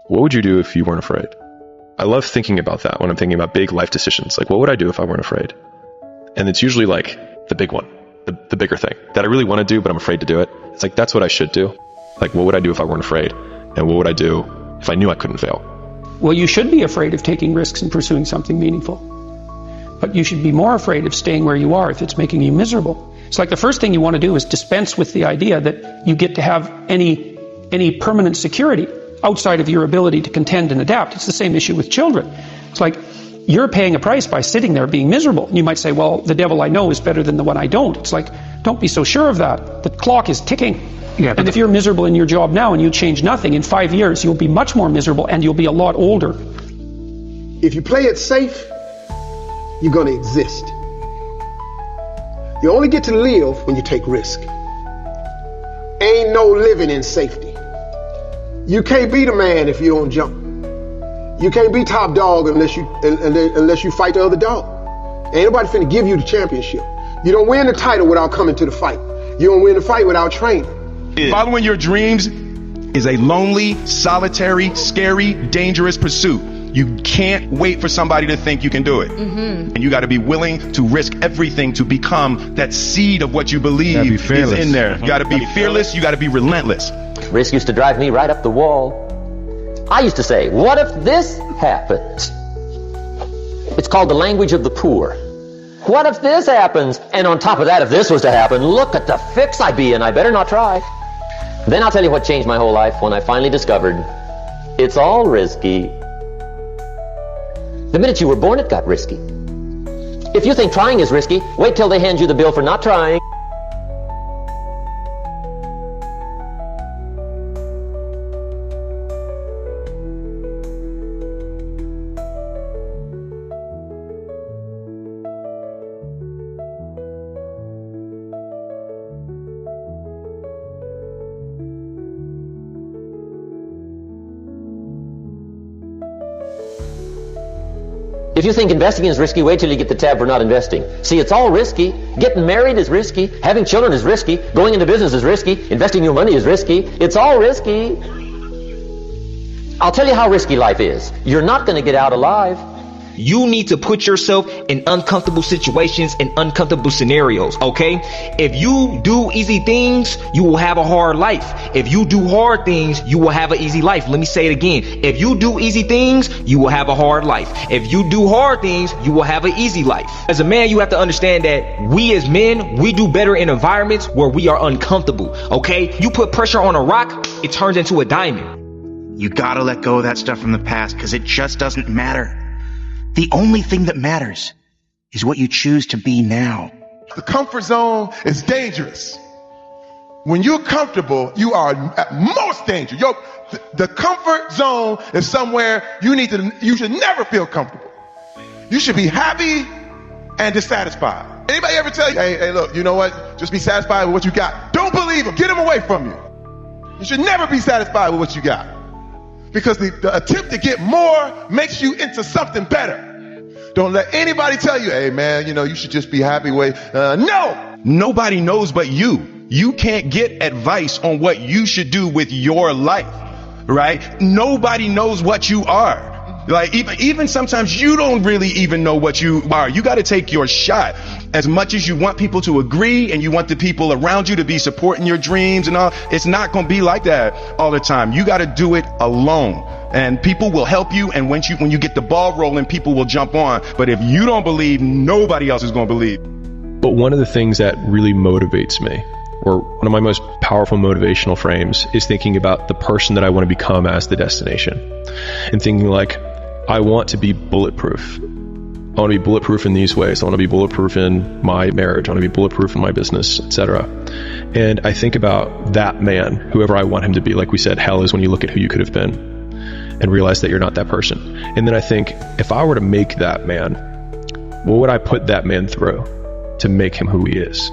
What would you do if you weren't afraid? I love thinking about that when I'm thinking about big life decisions. Like, what would I do if I weren't afraid? And it's usually like the big one, the bigger thing that I really want to do, but I'm afraid to do it. It's like, that's what I should do. Like, what would I do if I weren't afraid? And what would I do if I knew I couldn't fail? Well, you should be afraid of taking risks and pursuing something meaningful. But you should be more afraid of staying where you are if it's making you miserable. It's like the first thing you want to do is dispense with the idea that you get to have any permanent security outside of your ability to contend and adapt. It's the same issue with children. It's like you're paying a price by sitting there being miserable. And you might say, well, the devil I know is better than the one I don't. It's like, don't be so sure of that. The clock is ticking. Yeah, and if you're miserable in your job now and you change nothing, in 5 years you'll be much more miserable and you'll be a lot older. If you play it safe, you're going to exist. You only get to live when you take risk. Ain't no living in safety. You can't be the man if you don't jump. You can't be top dog unless you fight the other dog. Ain't nobody finna give you the championship. You don't win the title without coming to the fight. You don't win the fight without training. Following your dreams is a lonely, solitary, scary, dangerous pursuit. You can't wait for somebody to think you can do it. And you got to be willing to risk everything to become that seed of what you believe is in there. You got to be fearless. You got to be relentless. Risk used to drive me right up the wall. I used to say, what if this happens? It's called the language of the poor. What if this happens? And on top of that, if this was to happen, look at the fix I'd be in. I better not try. Then I'll tell you what changed my whole life when I finally discovered it's all risky. The minute you were born, it got risky. If you think trying is risky, wait till they hand you the bill for not trying. If you think investing is risky, wait till you get the tab for not investing. See, it's all risky. Getting married is risky. Having children is risky. Going into business is risky. Investing your money is risky. It's all risky. I'll tell you how risky life is. You're not going to get out alive. You need to put yourself in uncomfortable situations and uncomfortable scenarios, okay? If you do easy things, you will have a hard life. If you do hard things, you will have an easy life. Let me say it again. If you do easy things, you will have a hard life. If you do hard things, you will have an easy life. As a man, you have to understand that we as men, we do better in environments where we are uncomfortable, okay? You put pressure on a rock, it turns into a diamond. You gotta let go of that stuff from the past because it just doesn't matter. The only thing that matters is what you choose to be now. The comfort zone is dangerous. When you're comfortable, you are at most danger. The comfort zone is somewhere you should never feel comfortable. You should be happy and dissatisfied. Anybody ever tell you, hey, look, you know what? Just be satisfied with what you got. Don't believe them. Get them away from you. You should never be satisfied with what you got. Because the attempt to get more makes you into something better. Don't let anybody tell you, hey man, you should just be happy with, no! Nobody knows but you. You can't get advice on what you should do with your life, right? Nobody knows what you are. Like even sometimes you don't really even know what you are. You got to take your shot. As much as you want people to agree and you want the people around you to be supporting your dreams and all, it's not going to be like that all the time. You got to do it alone. And people will help you, and when you get the ball rolling, people will jump on. But if you don't believe, nobody else is going to believe. But one of the things that really motivates me, or one of my most powerful motivational frames, is thinking about the person that I want to become as the destination. And thinking like, I want to be bulletproof. I want to be bulletproof in these ways. I want to be bulletproof in my marriage. I want to be bulletproof in my business, etc. And I think about that man, whoever I want him to be. Like we said, hell is when you look at who you could have been and realize that you're not that person. And then I think, if I were to make that man, what would I put that man through to make him who he is?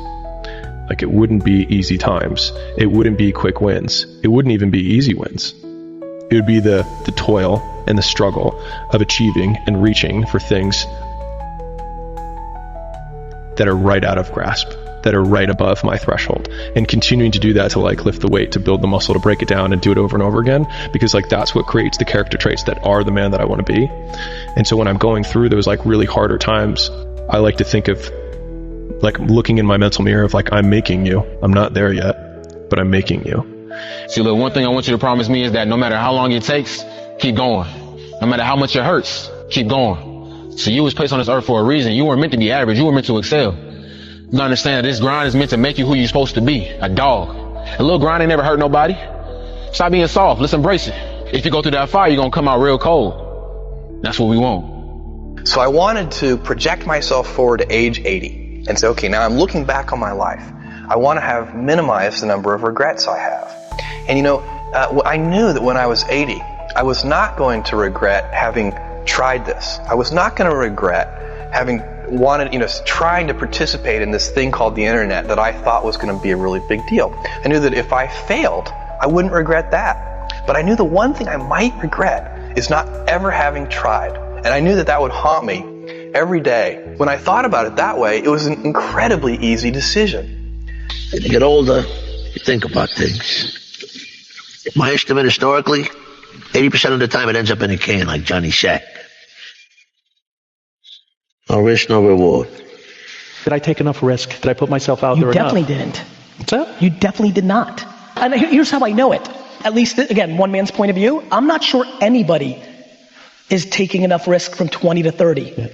Like, it wouldn't be easy times. It wouldn't be quick wins. It wouldn't even be easy wins. It would be the toil and the struggle of achieving and reaching for things that are right out of grasp. that are right above my threshold, and continuing to do that to like lift the weight, to build the muscle, to break it down and do it over and over again, because like that's what creates the character traits that are the man that I want to be. And so when I'm going through those like really harder times, I like to think of like looking in my mental mirror of like, I'm making you. I'm not there yet, but I'm making you. See, look, one thing I want you to promise me is that no matter how long it takes, keep going. No matter how much it hurts, keep going. So you was placed on this earth for a reason. You weren't meant to be average. You were meant to excel. You gotta understand that this grind is meant to make you who you're supposed to be, a dog. A little grind ain't never hurt nobody. Stop being soft. Let's embrace it. If you go through that fire, you're gonna come out real cold. That's what we want. So I wanted to project myself forward to age 80 and say, okay, now I'm looking back on my life. I want to have minimized the number of regrets I have. And you know, I knew that when I was 80, I was not going to regret having tried this. I was not going to regret having wanted, trying to participate in this thing called the internet that I thought was going to be a really big deal. I knew that if I failed, I wouldn't regret that. But I knew the one thing I might regret is not ever having tried. And I knew that that would haunt me every day. When I thought about it that way, it was an incredibly easy decision. As you get older, you think about things. My estimate historically, 80% of the time it ends up in a can like Johnny Shack. No risk, no reward. Did I take enough risk? Did I put myself out there enough? You definitely didn't. What's that? You definitely did not. And here's how I know it. At least, again, one man's point of view. I'm not sure anybody is taking enough risk from 20 to 30. Yeah.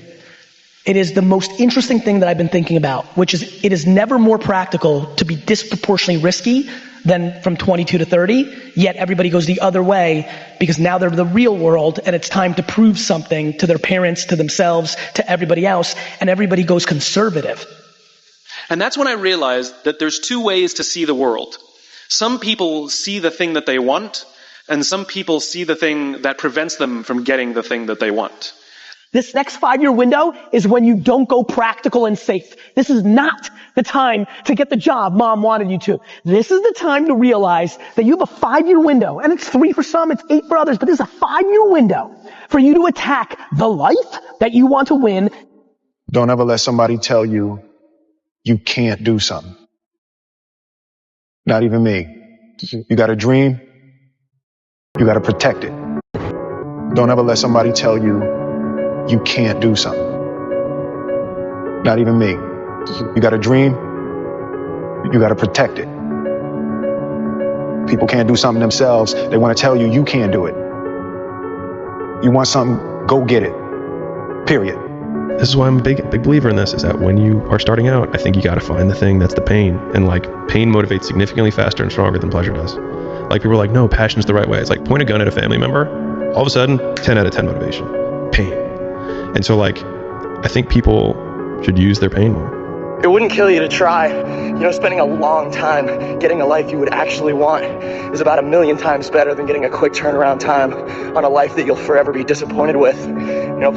It is the most interesting thing that I've been thinking about, which is it is never more practical to be disproportionately risky than from 22 to 30, yet everybody goes the other way because now they're the real world and it's time to prove something to their parents, to themselves, to everybody else, and everybody goes conservative. And that's when I realized that there's two ways to see the world. Some people see the thing that they want, and some people see the thing that prevents them from getting the thing that they want. This next 5-year window is when you don't go practical and safe. This is not the time to get the job mom wanted you to. This is the time to realize that you have a 5-year window, and it's 3 for some, it's 8 for others, but this is a 5-year window for you to attack the life that you want to win. Don't ever let somebody tell you you can't do something. Not even me. You got a dream, you got to protect it. Don't ever let somebody tell you you can't do something. Not even me. You got a dream, you got to protect it. People can't do something themselves. They want to tell you you can't do it. You want something, go get it. Period. This is why I'm a big believer in this, is that when you are starting out, I think you got to find the thing that's the pain. And like pain motivates significantly faster and stronger than pleasure does. Like people are like, no, passion's the right way. It's like point a gun at a family member. All of a sudden, 10 out of 10 motivation. Pain. And so like, I think people should use their pain more. It wouldn't kill you to try. Spending a long time getting a life you would actually want is about 1,000,000 times better than getting a quick turnaround time on a life that you'll forever be disappointed with.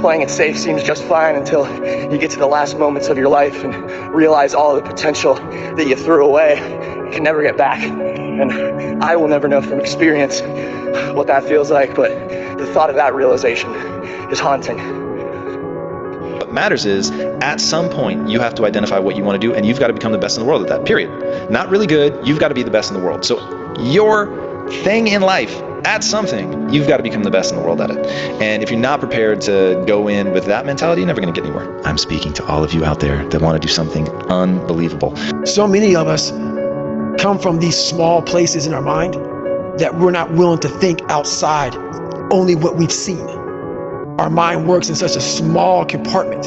Playing it safe seems just fine until you get to the last moments of your life and realize all the potential that you threw away. You can never get back. And I will never know from experience what that feels like, but the thought of that realization is haunting. What matters is, at some point, you have to identify what you want to do, and you've got to become the best in the world at that, period. Not really good, you've got to be the best in the world. So your thing in life, at something, you've got to become the best in the world at it. And if you're not prepared to go in with that mentality, you're never going to get anywhere. I'm speaking to all of you out there that want to do something unbelievable. So many of us come from these small places in our mind that we're not willing to think outside only what we've seen. Our mind works in such a small compartment.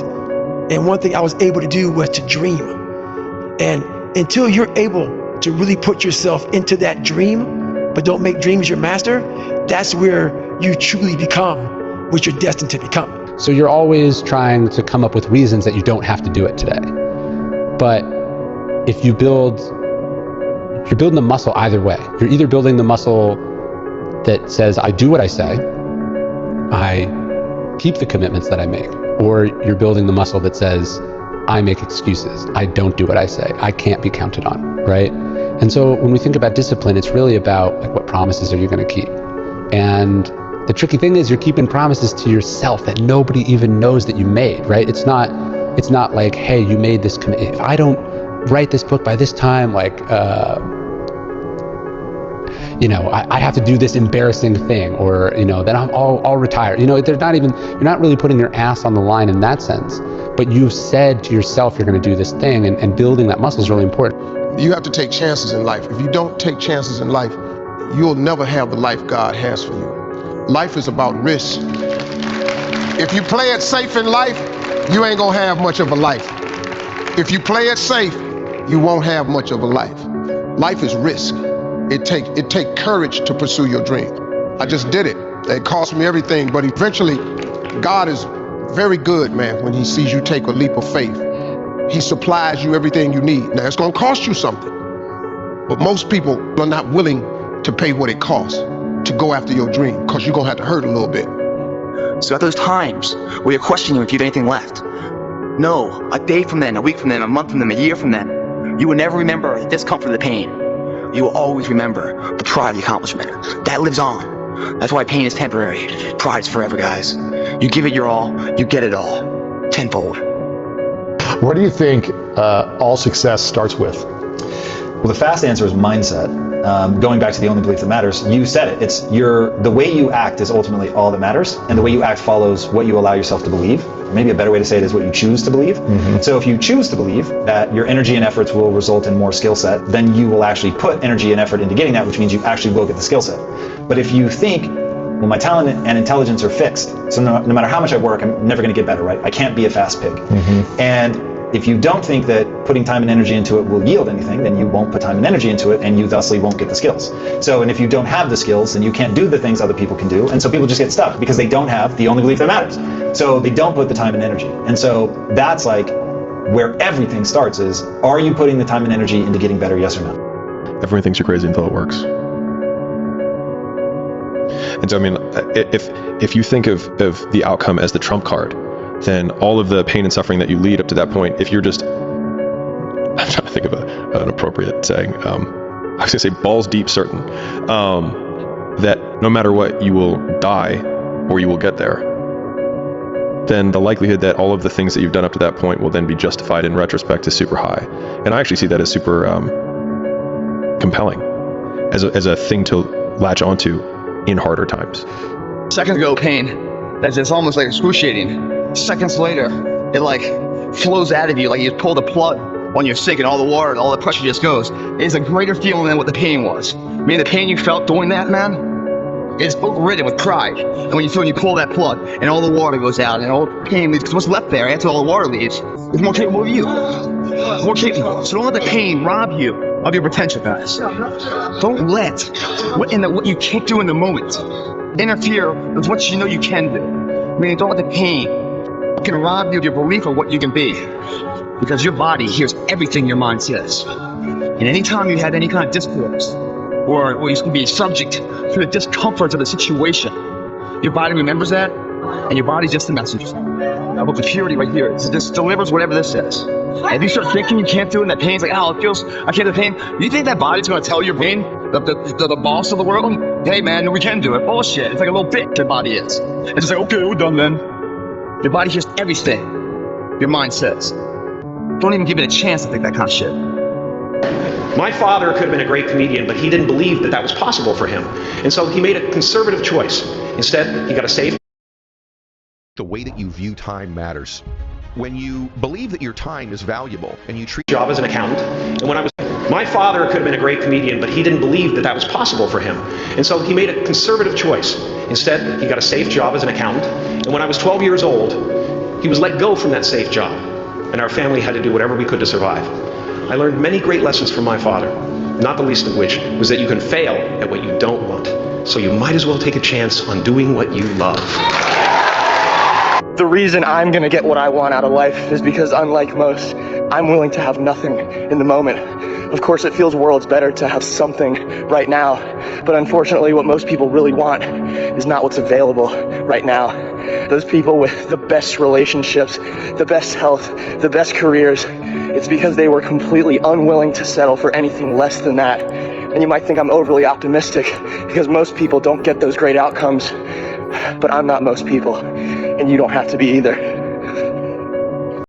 And one thing I was able to do was to dream. And until you're able to really put yourself into that dream, but don't make dreams your master, that's where you truly become what you're destined to become. So you're always trying to come up with reasons that you don't have to do it today. But if you're building the muscle either way. You're either building the muscle that says, I do what I say, I keep the commitments that I make, or you're building the muscle that says, I make excuses, I don't do what I say, I can't be counted on, right? And so when we think about discipline, it's really about like, what promises are you going to keep? And the tricky thing is you're keeping promises to yourself that nobody even knows that you made, right? It's not like, hey, you made this commitment. If I don't write this book by this time, like, I have to do this embarrassing thing, or, then I'll retire. They're not even, you're not really putting your ass on the line in that sense, but you've said to yourself you're going to do this thing, and building that muscle is really important. You have to take chances in life. If you don't take chances in life, you'll never have the life God has for you. Life is about risk. If you play it safe in life, you ain't gonna have much of a life. If you play it safe, you won't have much of a life. Life is risk. It take courage to pursue your dream. I just did it. It cost me everything, but eventually, God is very good, man, when he sees you take a leap of faith. He supplies you everything you need. Now, it's gonna cost you something, but most people are not willing to pay what it costs to go after your dream, because you're gonna have to hurt a little bit. So at those times where you're questioning if you have anything left, no, a day from then, a week from then, a month from then, a year from then, you will never remember the discomfort of the pain. You will always remember the pride of the accomplishment. That lives on. That's why pain is temporary. Pride is forever, guys. You give it your all, you get it all. Tenfold. What do you think all success starts with? Well, the fast answer is mindset. Going back to the only belief that matters, you said it. It's the way you act is ultimately all that matters, and the way you act follows what you allow yourself to believe. Or maybe a better way to say it is what you choose to believe. Mm-hmm. So if you choose to believe that your energy and efforts will result in more skill set, then you will actually put energy and effort into getting that, which means you actually will get the skill set. But if you think, well, my talent and intelligence are fixed, so no matter how much I work, I'm never going to get better, right? I can't be a fast pig. Mm-hmm. And if you don't think that putting time and energy into it will yield anything, then you won't put time and energy into it, and you thusly won't get the skills. So, and if you don't have the skills, then you can't do the things other people can do, and so people just get stuck because they don't have the only belief that matters. So they don't put the time and energy. And so that's like where everything starts is, are you putting the time and energy into getting better, yes or no? Everyone thinks you're crazy until it works. And so, I mean, if you think of the outcome as the trump card, then all of the pain and suffering that you lead up to that point, if you're just, I'm trying to think of an appropriate saying, I was going to say balls deep certain, that no matter what, you will die or you will get there, then the likelihood that all of the things that you've done up to that point will then be justified in retrospect is super high. And I actually see that as super compelling, as a thing to latch onto in harder times. Seconds ago, pain, that's just almost like excruciating. Seconds later, it like flows out of you like you pulled a plug on your sink and all the water, all the pressure just goes. It's a greater feeling than what the pain was. I mean, the pain you felt doing that, man, is overridden with pride. And when you pull that plug and all the water goes out and all the pain leaves, because what's left there after all the water leaves is more capable of you. More capable. So don't let the pain rob you of your potential, guys. Don't let what you can't do in the moment interfere with what you know you can do. Meaning, don't let the pain can rob you of your belief of what you can be, because your body hears everything your mind says. And anytime you had any kind of discourse, or you can be subject to the discomfort of the situation, your body remembers that, and your body's just a messenger. About the purity right here, it just delivers whatever this says. And if you start thinking you can't do it, and that pain's like, oh, it feels, I can't do the pain. You think that body's going to tell your brain, the boss of the world, hey man, we can do it? Bullshit. It's like a little bitch your body is. It's just like, okay, we're done then. Your body hears everything your mind says. Don't even give it a chance to think that kind of shit. My father could have been a great comedian, but he didn't believe that was possible for him. And so he made a conservative choice. Instead, he got a safe. The way that you view time matters. When you believe that your time is valuable and you treat job as an accountant, and when my father could have been a great comedian, but he didn't believe that was possible for him. And so he made a conservative choice. Instead, he got a safe job as an accountant. And when I was 12 years old, he was let go from that safe job. And our family had to do whatever we could to survive. I learned many great lessons from my father, not the least of which was that you can fail at what you don't want. So you might as well take a chance on doing what you love. The reason I'm gonna get what I want out of life is because, unlike most, I'm willing to have nothing in the moment. Of course, it feels worlds better to have something right now, but unfortunately what most people really want is not what's available right now. Those people with the best relationships, the best health, the best careers, it's because they were completely unwilling to settle for anything less than that. And you might think I'm overly optimistic because most people don't get those great outcomes, but I'm not most people, and you don't have to be either.